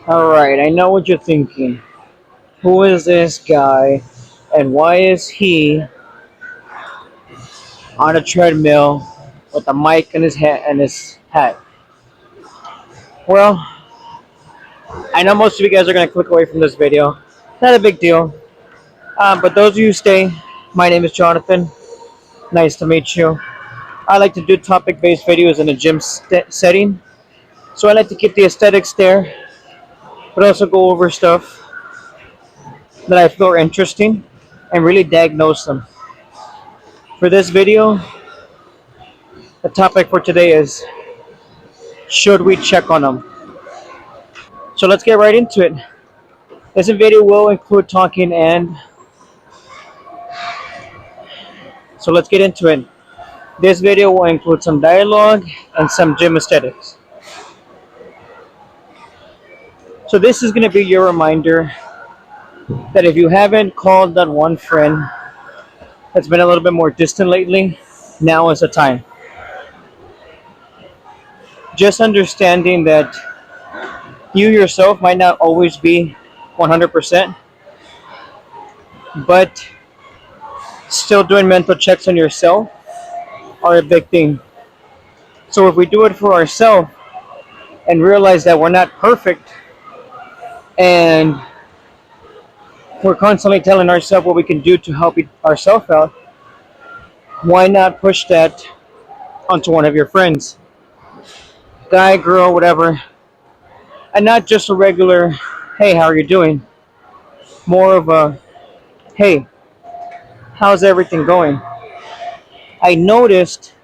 Alright, I know what you're thinking. Who is this guy and why is he on a treadmill with a mic in his head and his hat? Well, I know most of you guys are going to click away from this video. Not a big deal. But those of you who stay, my name is Jonathan. Nice to meet you. I like to do topic based videos in a gym setting. So I like to keep the aesthetics there, but also go over stuff that I feel are interesting and really diagnose them. For this video, the topic for today is, should we check on them? So let's get right into it. This video will include talking, and so let's get into it. This video will include some dialogue and some gym aesthetics. So this is going to be your reminder that if you haven't called that one friend that's been a little bit more distant lately, now is the time. Just understanding that you yourself might not always be 100%, but still doing mental checks on yourself are a big thing. So if we do it for ourselves and realize that we're not perfect and we're constantly telling ourselves what we can do to help ourselves out, why not push that onto one of your friends? Guy, girl, whatever. And not just a regular, hey, how are you doing? More of a, hey, how's everything going? I noticed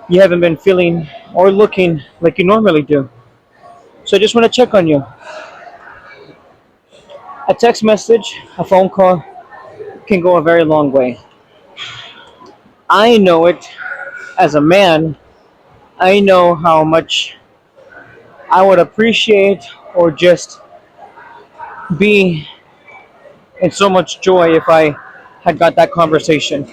you haven't been feeling or looking like you normally do. So I just want to check on you. A text message, a phone call can go a very long way. I know it as a man. I know how much I would appreciate or just be in so much joy if I had got that conversation.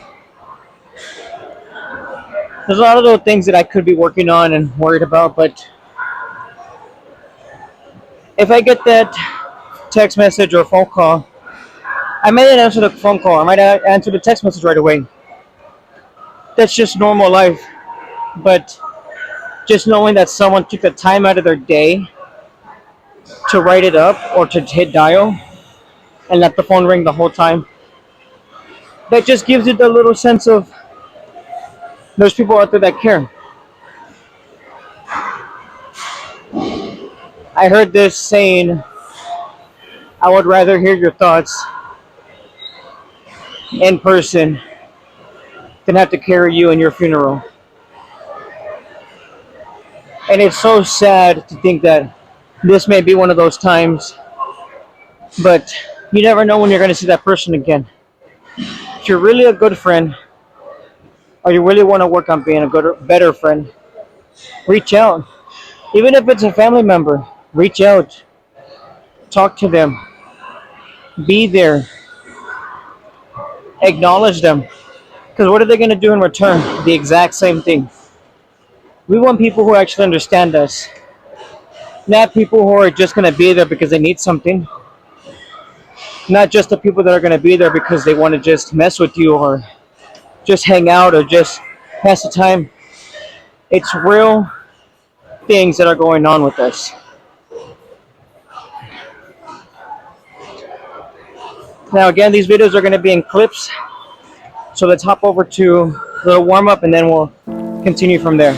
There's a lot of those things that I could be working on and worried about, but if I get that text message or phone call, I might not answer the phone call. I might not answer the text message right away. That's just normal life. But just knowing that someone took the time out of their day to write it up or to hit dial and let the phone ring the whole time, that just gives you the little sense of there's people out there that care. I heard this saying, I would rather hear your thoughts in person than have to carry you in your funeral. And it's so sad to think that this may be one of those times, but you never know when you're going to see that person again. If you're really a good friend, or you really want to work on being a better friend, reach out. Even if it's a family member, reach out. Talk to them. Be there. Acknowledge them. Because what are they going to do in return? The exact same thing. We want people who actually understand us. Not people who are just going to be there because they need something. Not just the people that are going to be there because they want to just mess with you or just hang out or just pass the time. It's real things that are going on with us. Now again, these videos are going to be in clips. So let's hop over to the warm up and then we'll continue from there.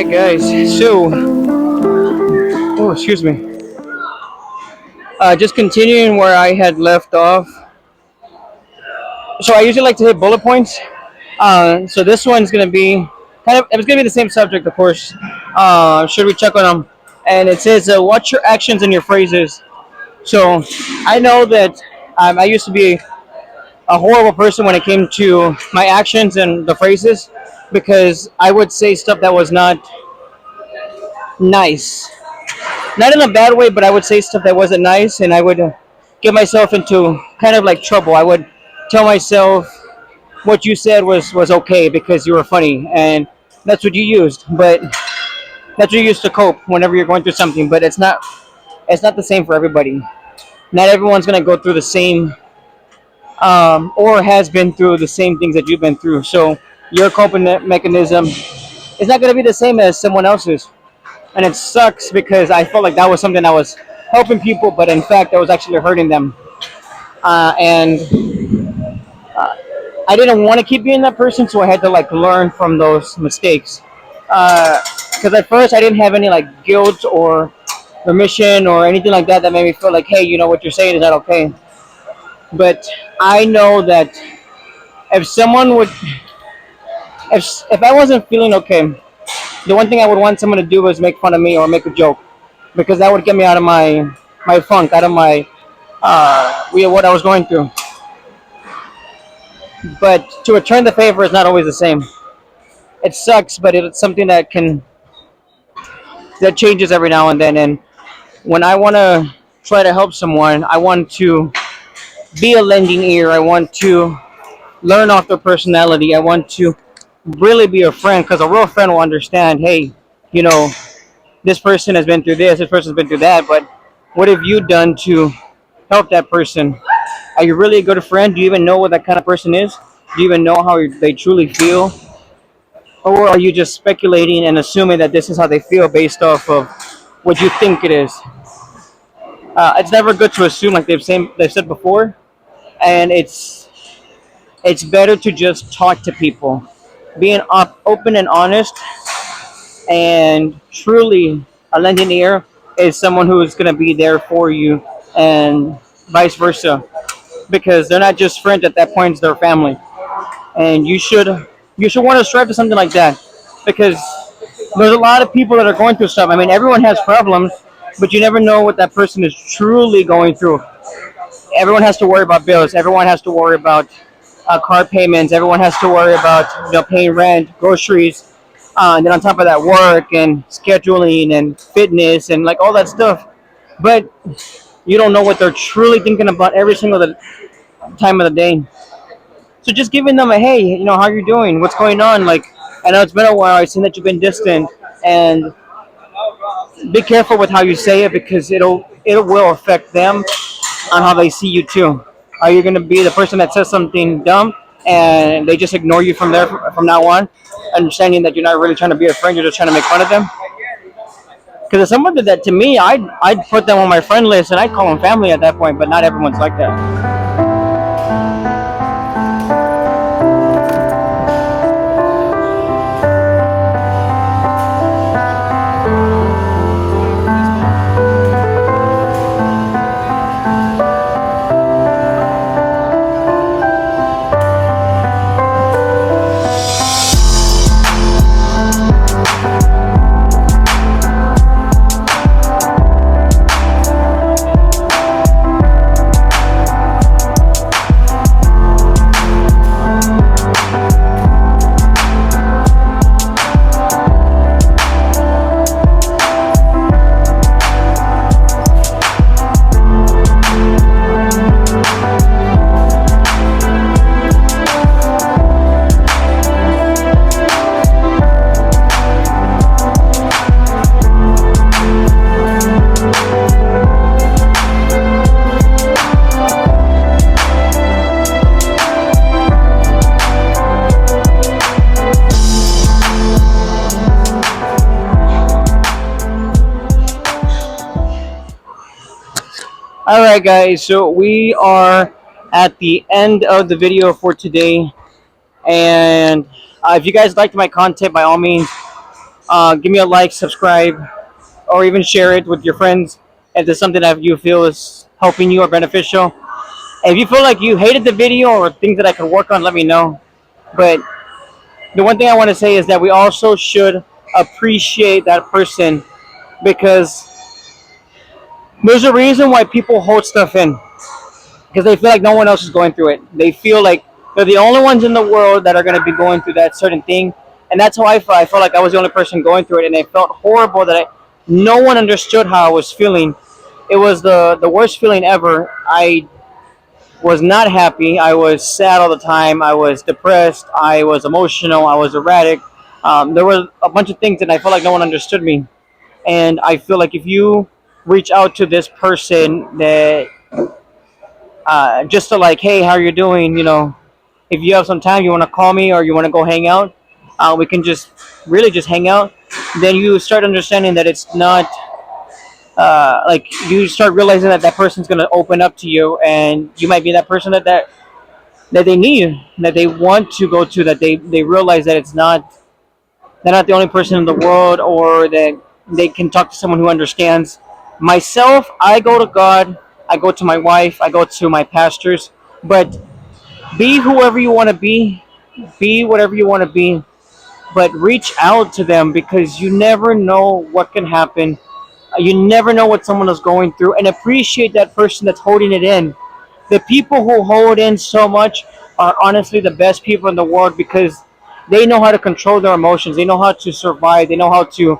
right, guys. So, oh, excuse me. Just continuing where I had left off. So I usually like to hit bullet points. So this one's gonna be kind of. It's gonna be the same subject, of course. Should we check on them? And it says, "Watch your actions and your phrases." So I know that I used to be a horrible person when it came to my actions and the phrases because I would say stuff that was not nice. Not in a bad way, but I would say stuff that wasn't nice, and I would get myself into kind of like trouble. I would tell myself what you said was okay because you were funny, and that's what you used. But that's what you used to cope whenever you're going through something. But it's not the same for everybody. Not everyone's gonna go through the same or has been through the same things that you've been through. So your coping mechanism is not gonna be the same as someone else's, and it sucks because I felt like that was something that was helping people, but in fact, I was actually hurting them. And I didn't want to keep being that person, so I had to like learn from those mistakes. Because at first, I didn't have any like guilt or remission or anything like that that made me feel like, hey, what you're saying is not okay. But I know that if someone would, if I wasn't feeling okay, the one thing I would want someone to do was make fun of me or make a joke, because that would get me out of my funk, out of my what I was going through. But to return the favor is not always the same. It sucks, but it's something that changes every now and then. And when I want to try to help someone, I want to be a lending ear. I want to learn off their personality. I want to really be a friend, because a real friend will understand. Hey, you know, this person has been through this. This person's been through that. But what have you done to help that person? Are you really a good friend? Do you even know what that kind of person is? Do you even know how they truly feel? Or are you just speculating and assuming that this is how they feel based off of what you think it is? It's never good to assume, like they've said before, and it's better to just talk to people, being open and honest, and truly a lending ear is someone who is going to be there for you, and vice versa, because they're not just friends at that point; it's their family, and you should want to strive to something like that, because there's a lot of people that are going through stuff. I mean, everyone has problems, but you never know what that person is truly going through. Everyone has to worry about bills. Everyone has to worry about car payments. Everyone has to worry about paying rent, groceries, and then on top of that, work and scheduling and fitness and like all that stuff. But you don't know what they're truly thinking about every single time of the day. So just giving them a hey, how you doing? What's going on? Like, I know it's been a while. I've seen that you've been distant, and be careful with how you say it, because it will affect them on how they see you too. Are you going to be the person that says something dumb and they just ignore you from now on, understanding that you're not really trying to be a friend, you're just trying to make fun of them? Because if someone did that to me, I'd put them on my friend list and I'd call them family at that point. But not everyone's like that. All right, guys. So we are at the end of the video for today, and if you guys liked my content, by all means, Give me a like, subscribe, or even share it with your friends if there's something that you feel is helping you or beneficial. If you feel like you hated the video or things that I could work on, let me know. But the one thing I want to say is that we also should appreciate that person, because there's a reason why people hold stuff in, because they feel like no one else is going through it. They feel like they're the only ones in the world that are going to be going through that certain thing. And that's how I felt. I felt like I was the only person going through it, and it felt horrible that no one understood how I was feeling. It was the worst feeling ever. I was not happy. I was sad all the time. I was depressed. I was emotional. I was erratic. There were a bunch of things, and I felt like no one understood me. And I feel like if you reach out to this person that just to like, hey, how are you doing? If you have some time, you want to call me or you want to go hang out, we can just really just hang out. Then you start understanding that it's not like, you start realizing that that person's going to open up to you, and you might be that person that they need, that they want to go to, that they realize that it's not, they're not the only person in the world, or that they can talk to someone who understands. Myself, I go to God, I go to my wife, I go to my pastors, but be whoever you want to be whatever you want to be, but reach out to them, because you never know what can happen. You never know what someone is going through, and appreciate that person that's holding it in. The people who hold in so much are honestly the best people in the world, because they know how to control their emotions. They know how to survive. They know how to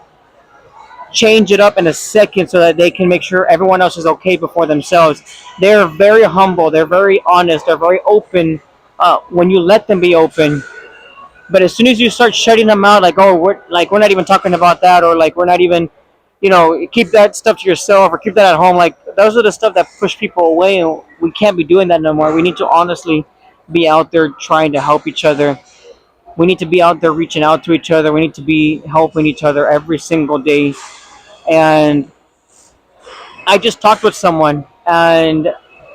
change it up in a second so that they can make sure everyone else is okay before themselves. They're very humble. They're very honest. They're very open when you let them be open. But as soon as you start shutting them out, like, oh, we're not even talking about that, or like, we're not even, keep that stuff to yourself, or keep that at home. Like, those are the stuff that push people away, and we can't be doing that no more. We need to honestly be out there trying to help each other. We need to be out there reaching out to each other. We need to be helping each other every single day. And I just talked with someone, and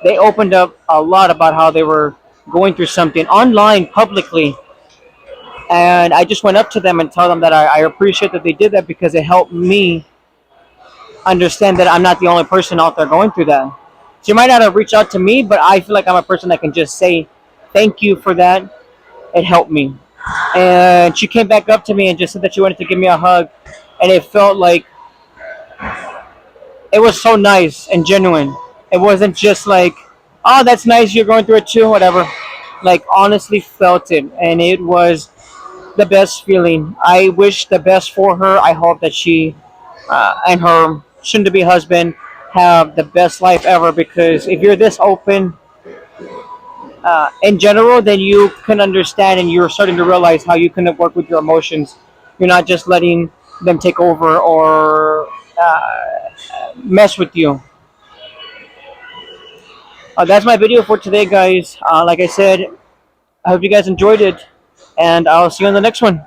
they opened up a lot about how they were going through something online publicly. And I just went up to them and tell them that I appreciate that they did that, because it helped me understand that I'm not the only person out there going through that. So you might not have reached out to me, but I feel like I'm a person that can just say thank you for that. It helped me. And she came back up to me and just said that she wanted to give me a hug, and it felt like it was so nice and genuine. It wasn't just like, oh, that's nice, you're going through it too, whatever. Like, honestly felt it, and it was the best feeling. I wish the best for her. I hope that she and her soon to be husband have the best life ever, because if you're this open in general, then you can understand, and you're starting to realize how you can work with your emotions. You're not just letting them take over or mess with you. That's my video for today, guys. Like I said, I hope you guys enjoyed it, and I'll see you on the next one.